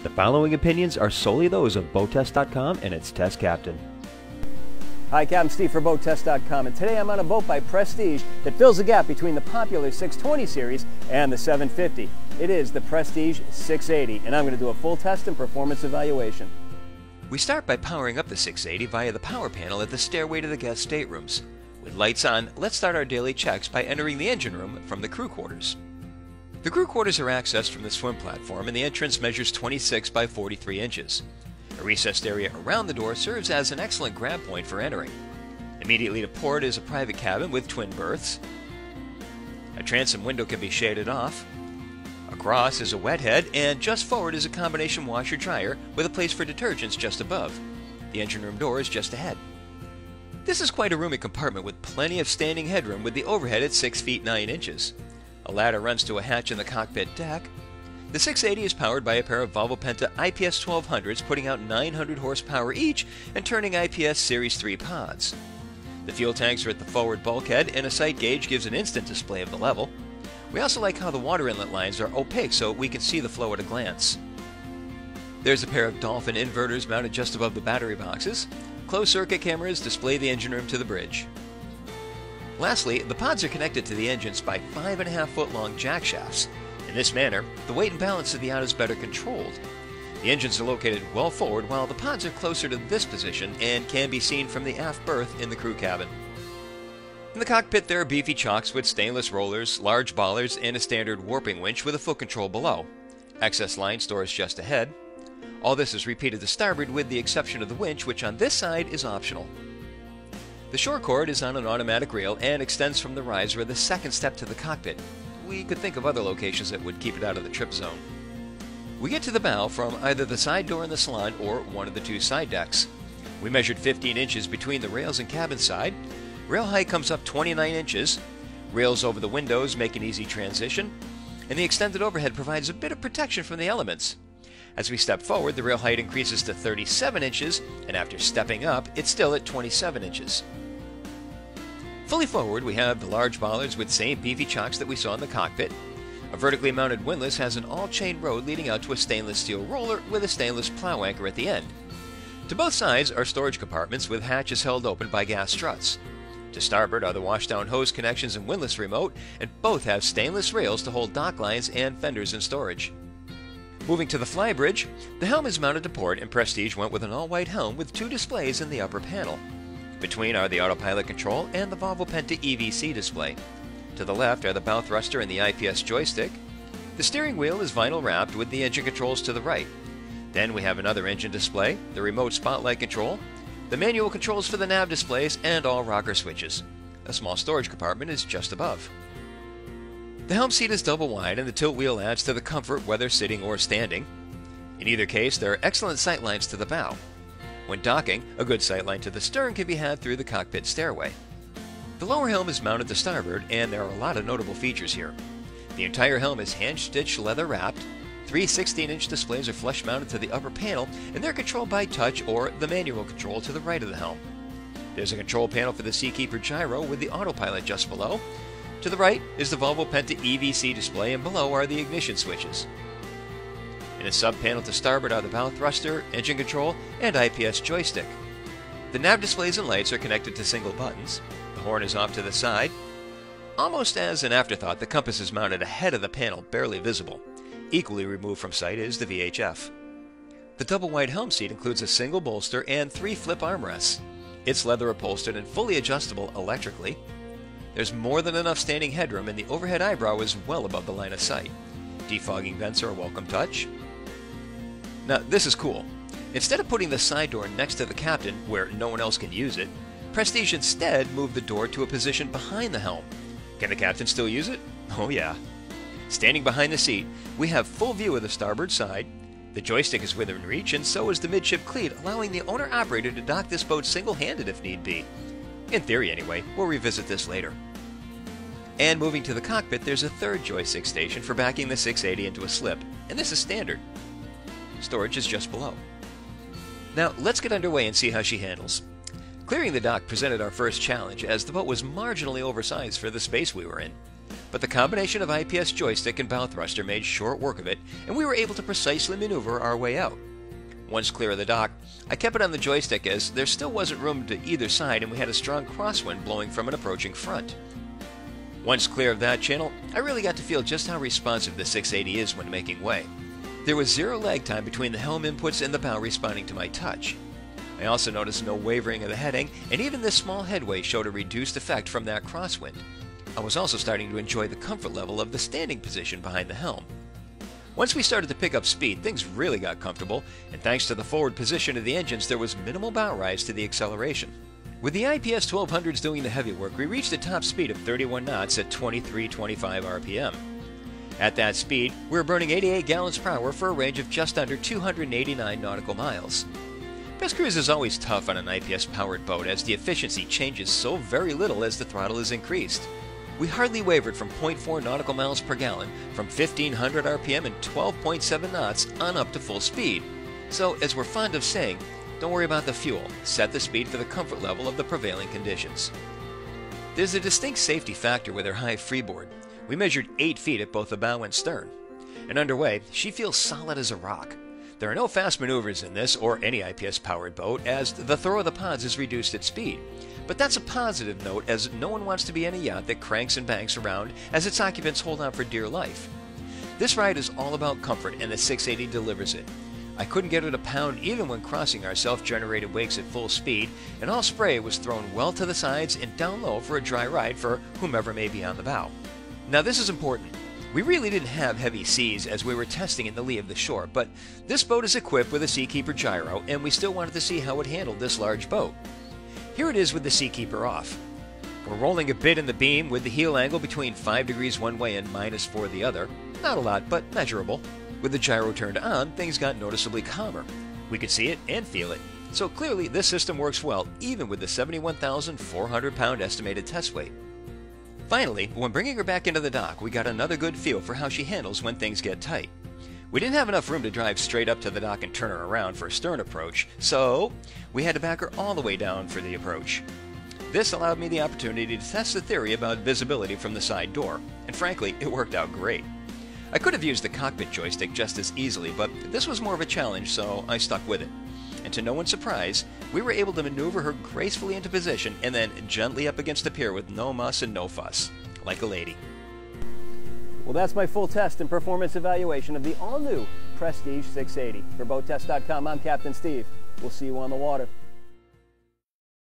The following opinions are solely those of BoatTest.com and its test captain. Hi, Captain Steve for BoatTest.com, and today I'm on a boat by Prestige that fills the gap between the popular 620 series and the 750. It is the Prestige 680, and I'm going to do a full test and performance evaluation. We start by powering up the 680 via the power panel at the stairway to the guest staterooms. With lights on, let's start our daily checks by entering the engine room from the crew quarters. The crew quarters are accessed from the swim platform, and the entrance measures 26 by 43 inches. A recessed area around the door serves as an excellent grab point for entering. Immediately to port is a private cabin with twin berths. A transom window can be shaded off. Across is a wet head, and just forward is a combination washer-dryer with a place for detergents just above. The engine room door is just ahead. This is quite a roomy compartment with plenty of standing headroom, with the overhead at 6 feet 9 inches. A ladder runs to a hatch in the cockpit deck. The 680 is powered by a pair of Volvo Penta IPS 1200s, putting out 900 horsepower each and turning IPS Series 3 pods. The fuel tanks are at the forward bulkhead, and a sight gauge gives an instant display of the level. We also like how the water inlet lines are opaque so we can see the flow at a glance. There's a pair of Dolphin inverters mounted just above the battery boxes. Closed circuit cameras display the engine room to the bridge. Lastly, the pods are connected to the engines by 5.5-foot long jack shafts. In this manner, the weight and balance of the yacht is better controlled. The engines are located well forward, while the pods are closer to this position and can be seen from the aft berth in the crew cabin. In the cockpit, there are beefy chocks with stainless rollers, large bollards, and a standard warping winch with a foot control below. Excess line stores just ahead. All this is repeated to starboard with the exception of the winch, which on this side is optional. The shore cord is on an automatic reel and extends from the riser of the second step to the cockpit. We could think of other locations that would keep it out of the trip zone. We get to the bow from either the side door in the salon or one of the two side decks. We measured 15 inches between the rails and cabin side. Rail height comes up 29 inches. Rails over the windows make an easy transition, and the extended overhead provides a bit of protection from the elements. As we step forward, the rail height increases to 37 inches, and after stepping up, it's still at 27 inches. Fully forward, we have the large bollards with same beefy chocks that we saw in the cockpit. A vertically mounted windlass has an all-chain road leading out to a stainless steel roller with a stainless plow anchor at the end. To both sides are storage compartments with hatches held open by gas struts. To starboard are the washdown hose connections and windlass remote, and both have stainless rails to hold dock lines and fenders in storage. Moving to the flybridge, the helm is mounted to port, and Prestige went with an all-white helm with two displays in the upper panel. Between are the autopilot control and the Volvo Penta EVC display. To the left are the bow thruster and the IPS joystick. The steering wheel is vinyl wrapped with the engine controls to the right. Then we have another engine display, the remote spotlight control, the manual controls for the nav displays, and all rocker switches. A small storage compartment is just above. The helm seat is double wide, and the tilt wheel adds to the comfort whether sitting or standing. In either case, there are excellent sight lines to the bow. When docking, a good sight line to the stern can be had through the cockpit stairway. The lower helm is mounted to starboard, and there are a lot of notable features here. The entire helm is hand-stitched leather wrapped. 3 16-inch displays are flush mounted to the upper panel, and they're controlled by touch or the manual control to the right of the helm. There's a control panel for the Seakeeper gyro with the autopilot just below. To the right is the Volvo Penta EVC display, and below are the ignition switches. In a sub-panel to starboard are the bow thruster, engine control, and IPS joystick. The nav displays and lights are connected to single buttons. The horn is off to the side. Almost as an afterthought, the compass is mounted ahead of the panel, barely visible. Equally removed from sight is the VHF. The double-wide helm seat includes a single bolster and 3 flip armrests. It's leather upholstered and fully adjustable electrically. There's more than enough standing headroom, and the overhead eyebrow is well above the line of sight. Defogging vents are a welcome touch. Now, this is cool. Instead of putting the side door next to the captain, where no one else can use it, Prestige instead moved the door to a position behind the helm. Can the captain still use it? Oh yeah. Standing behind the seat, we have full view of the starboard side. The joystick is within reach, and so is the midship cleat, allowing the owner-operator to dock this boat single-handed if need be. In theory, anyway. We'll revisit this later. And moving to the cockpit, there's a third joystick station for backing the 680 into a slip, and this is standard. Storage is just below. Now, let's get underway and see how she handles. Clearing the dock presented our first challenge, as the boat was marginally oversized for the space we were in. but the combination of IPS joystick and bow thruster made short work of it, and we were able to precisely maneuver our way out. Once clear of the dock, I kept it on the joystick as there still wasn't room to either side and we had a strong crosswind blowing from an approaching front. Once clear of that channel, I really got to feel just how responsive the 680 is when making way. There was zero lag time between the helm inputs and the bow responding to my touch. I also noticed no wavering of the heading, and even this small headway showed a reduced effect from that crosswind. I was also starting to enjoy the comfort level of the standing position behind the helm. Once we started to pick up speed, things really got comfortable, and thanks to the forward position of the engines, there was minimal bow rise to the acceleration. With the IPS 1200s doing the heavy work, we reached a top speed of 31 knots at 2325 RPM. At that speed, we were burning 88 gallons per hour for a range of just under 289 nautical miles. Best cruise is always tough on an IPS-powered boat as the efficiency changes so very little as the throttle is increased. We hardly wavered from 0.4 nautical miles per gallon from 1500 RPM and 12.7 knots on up to full speed. So, as we're fond of saying, don't worry about the fuel, set the speed for the comfort level of the prevailing conditions. There's a distinct safety factor with her high freeboard. We measured 8 feet at both the bow and stern. And underway, she feels solid as a rock. There are no fast maneuvers in this or any IPS-powered boat as the throw of the pods is reduced at speed. But that's a positive note as no one wants to be in a yacht that cranks and banks around as its occupants hold on for dear life. This ride is all about comfort and the 680 delivers it. I couldn't get her to pound even when crossing our self-generated wakes at full speed, and all spray was thrown well to the sides and down low for a dry ride for whomever may be on the bow. Now this is important. We really didn't have heavy seas as we were testing in the lee of the shore, but this boat is equipped with a Seakeeper gyro and we still wanted to see how it handled this large boat. Here it is with the Seakeeper off. We're rolling a bit in the beam with the heel angle between 5 degrees one way and -4 the other. Not a lot, but measurable. With the gyro turned on, things got noticeably calmer. We could see it and feel it. So clearly this system works well even with the 71,400 pound estimated test weight. Finally, when bringing her back into the dock, we got another good feel for how she handles when things get tight. We didn't have enough room to drive straight up to the dock and turn her around for a stern approach, so we had to back her all the way down for the approach. This allowed me the opportunity to test the theory about visibility from the side door, and frankly, it worked out great. I could have used the cockpit joystick just as easily, but this was more of a challenge, so I stuck with it. And to no one's surprise, we were able to maneuver her gracefully into position and then gently up against the pier with no muss and no fuss, like a lady. Well, that's my full test and performance evaluation of the all-new Prestige 680. For BoatTest.com, I'm Captain Steve. We'll see you on the water.